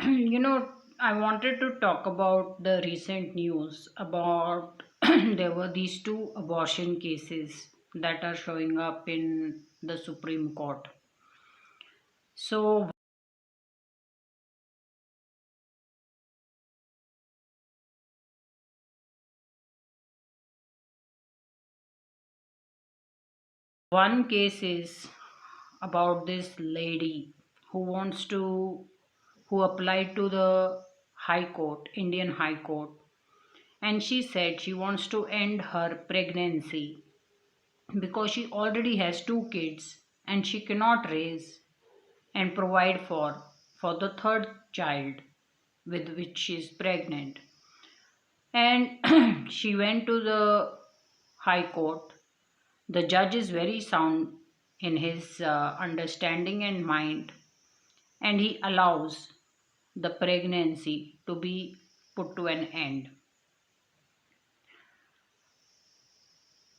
I wanted to talk about the recent news about there were these two abortion cases that are showing up in the Supreme Court. So, one case is about this lady who wants to, who applied to the High Court, Indian High Court, and she said she wants to end her pregnancy because she already has two kids and she cannot raise and provide for the third child with which she is pregnant. And she went to the High Court. The judge is very sound in his understanding and mind, and he allows the pregnancy to be put to an end.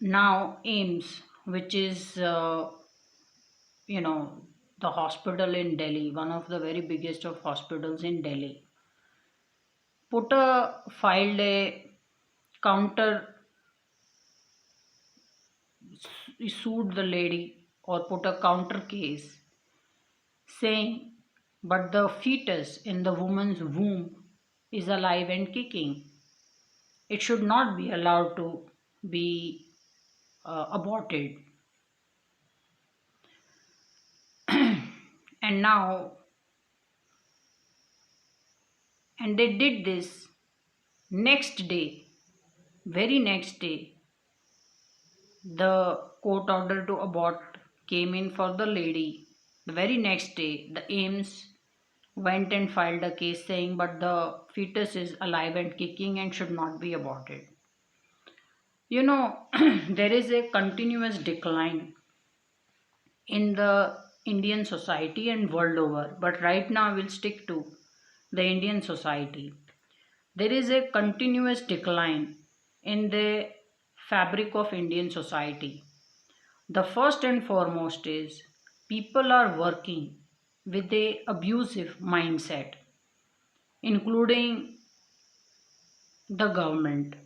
Now AIMS, which is you know the hospital in Delhi, one of the very biggest of hospitals in Delhi, filed a counter, sued the lady or put a counter case saying, but the fetus in the woman's womb is alive and kicking. It should not be allowed to be aborted. And now, and they did this next day, very next day, the court order to abort came in for the lady. The very next day, the AIMS went and filed a case saying, but the fetus is alive and kicking and should not be aborted. There is a continuous decline in the Indian society and world over, but right now we'll stick to the Indian society. There is a continuous decline in the fabric of Indian society. The first and foremost is people are working with a abusive mindset, including the government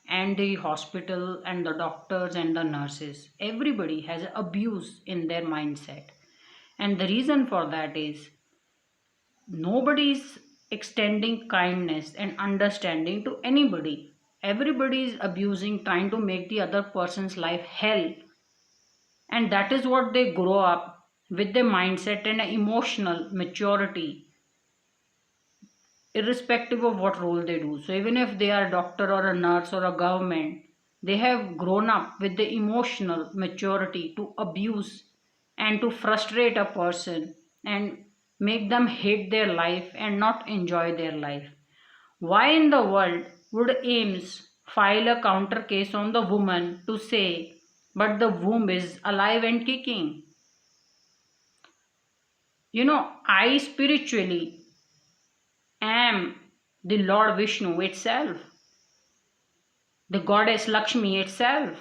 and the hospital and the doctors and the nurses. Everybody has abuse in their mindset. And the reason for that is nobody is extending kindness and understanding to anybody. Everybody is abusing, trying to make the other person's life hell. And that is what they grow up with, the mindset and emotional maturity, irrespective of what role they do. So even if they are a doctor or a nurse or a government, they have grown up with the emotional maturity to abuse and to frustrate a person and make them hate their life and not enjoy their life. Why in the world would AIMS file a counter case on the woman to say, but the womb is alive and kicking? I spiritually am the Lord Vishnu itself, the goddess Lakshmi itself,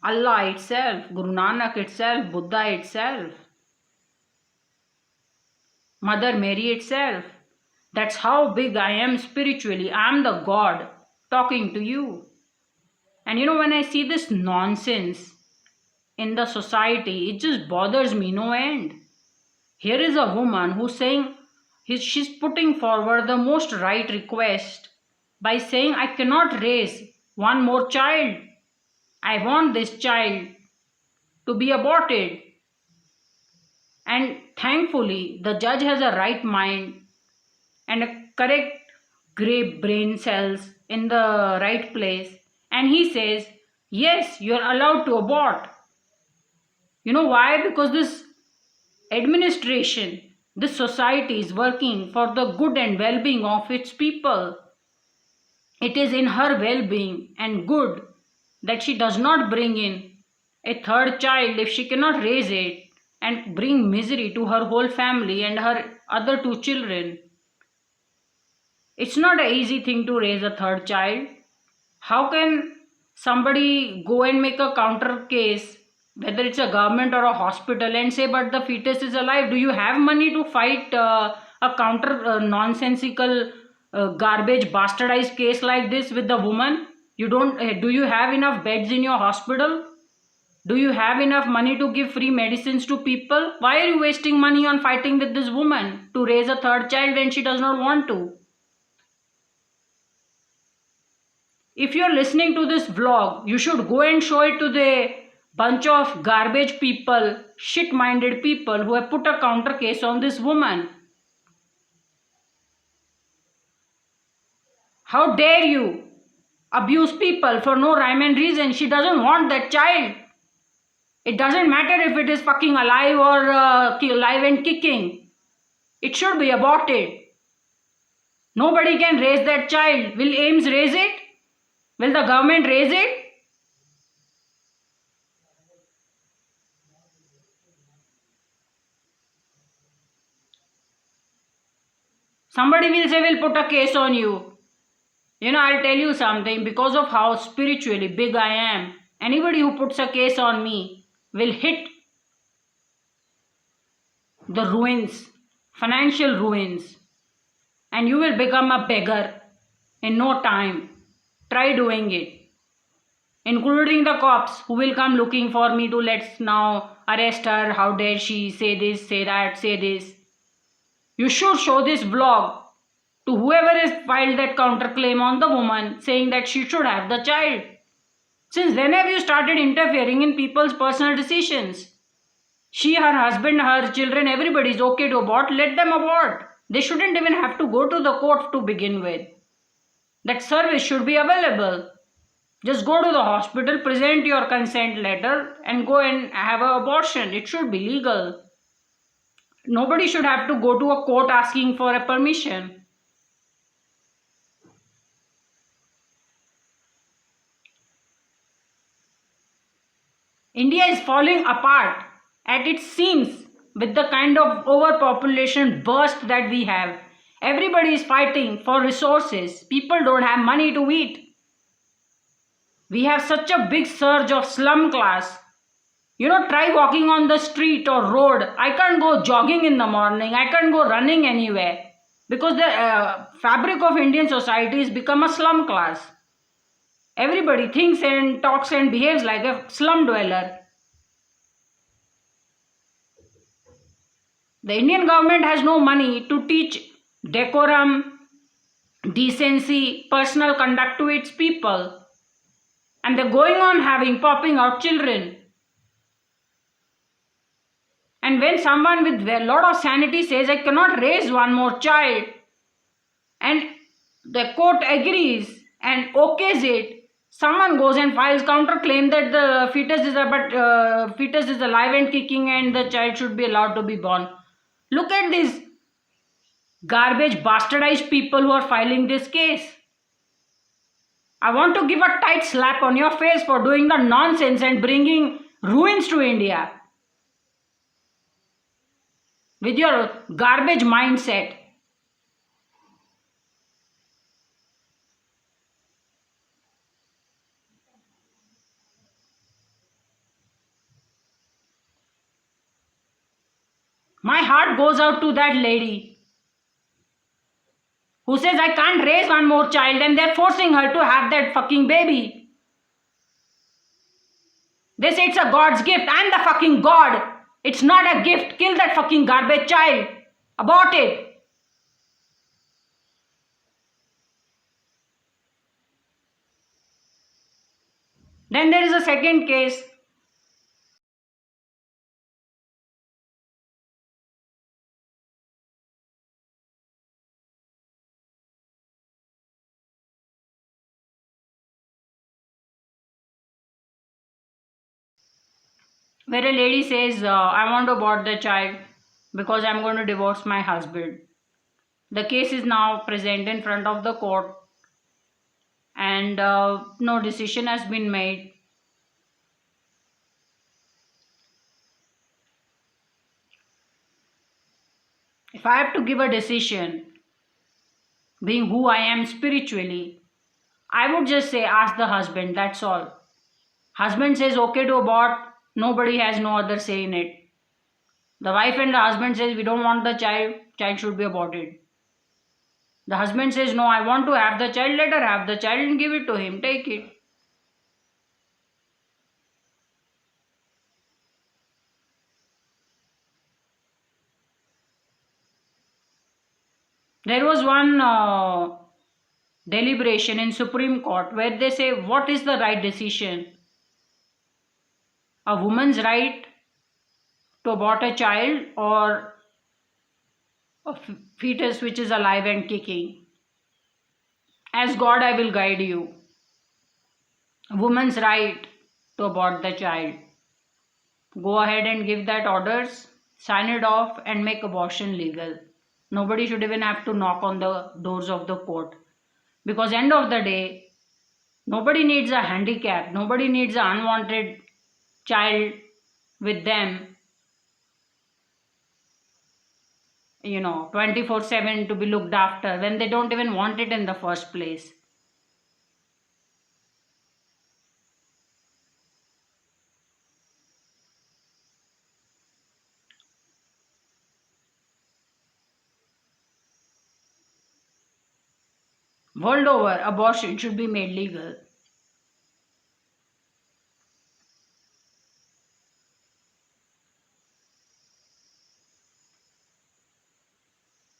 Allah itself, Guru Nanak itself, Buddha itself, Mother Mary itself. That's how big I am spiritually. I am the God talking to you. And when I see this nonsense in the society, it just bothers me no end. Here is a woman who's saying, she's putting forward the most right request by saying, I cannot raise one more child. I want this child to be aborted. And thankfully, the judge has a right mind and a correct gray brain cells in the right place. And he says, yes, you're allowed to abort. You know why? Because this administration, this society is working for the good and well-being of its people. It is in her well-being and good that she does not bring in a third child if she cannot raise it and bring misery to her whole family and her other two children. It's not an easy thing to raise a third child. How can somebody go and make a counter case, whether it's a government or a hospital, and say, but the fetus is alive? Do you have money to fight a counter nonsensical garbage bastardized case like this with the woman? You don't do you have enough beds in your hospital? Do you have enough money to give free medicines to people? Why are you wasting money on fighting with this woman to raise a third child when she does not want to? If you're listening to this vlog, you should go and show it to the bunch of garbage people, shit-minded people who have put a counter case on this woman. How dare you abuse people for no rhyme and reason? She doesn't want that child. It doesn't matter if it is fucking alive or alive and kicking. It should be aborted. Nobody can raise that child. Will AIMS raise it? Will the government raise it? Somebody will say, we'll put a case on you. You know, I'll tell you something. Because of how spiritually big I am, anybody who puts a case on me will hit the ruins, financial ruins, and you will become a beggar in no time. Try doing it. Including the cops who will come looking for me to let's now arrest her. How dare she say this, say that, say this. You should show this vlog to whoever has filed that counterclaim on the woman saying that she should have the child. Since when have you started interfering in people's personal decisions? She, her husband, her children, everybody is okay to abort. Let them abort. They shouldn't even have to go to the court to begin with. That service should be available. Just go to the hospital, present your consent letter and go and have an abortion. It should be legal. Nobody should have to go to a court asking for a permission. India is falling apart at its seams with the kind of overpopulation burst that we have. Everybody is fighting for resources. People don't have money to eat. We have such a big surge of slum class. You know, try walking on the street or road. I can't go jogging in the morning. I can't go running anywhere. Because the fabric of Indian society has become a slum class. Everybody thinks and talks and behaves like a slum dweller. The Indian government has no money to teach decorum, decency, personal conduct to its people. And they're going on popping out children. And when someone with a lot of sanity says, I cannot raise one more child, and the court agrees and okays it, someone goes and files counterclaim that the fetus is alive and kicking and the child should be allowed to be born. Look at these garbage bastardized people who are filing this case. I want to give a tight slap on your face for doing the nonsense and bringing ruins to India with your garbage mindset. My heart goes out to that lady who says, I can't raise one more child, and they're forcing her to have that fucking baby. They say it's a God's gift. I'm the fucking God. It's not a gift. Kill that fucking garbage child. Abort it. Then there is a second case. Where a lady says, I want to abort the child because I'm going to divorce my husband. The case is now present in front of the court and no decision has been made. If I have to give a decision, being who I am spiritually, I would just say ask the husband, that's all. Husband says okay to abort, nobody has no other say in it. The wife and the husband says we don't want the child should be aborted. The husband says no, I want to have the child, let her have the child and give it to him, take it. There was one deliberation in Supreme Court where they say what is the right decision? A woman's right to abort a child or a fetus which is alive and kicking? As God, I will guide you. A woman's right to abort the child. Go ahead and give that orders, sign it off, and make abortion legal. Nobody should even have to knock on the doors of the court. Because end of the day, nobody needs a handicap. Nobody needs an unwanted child with them, 24/7 to be looked after when they don't even want it in the first place. World over, abortion should be made legal.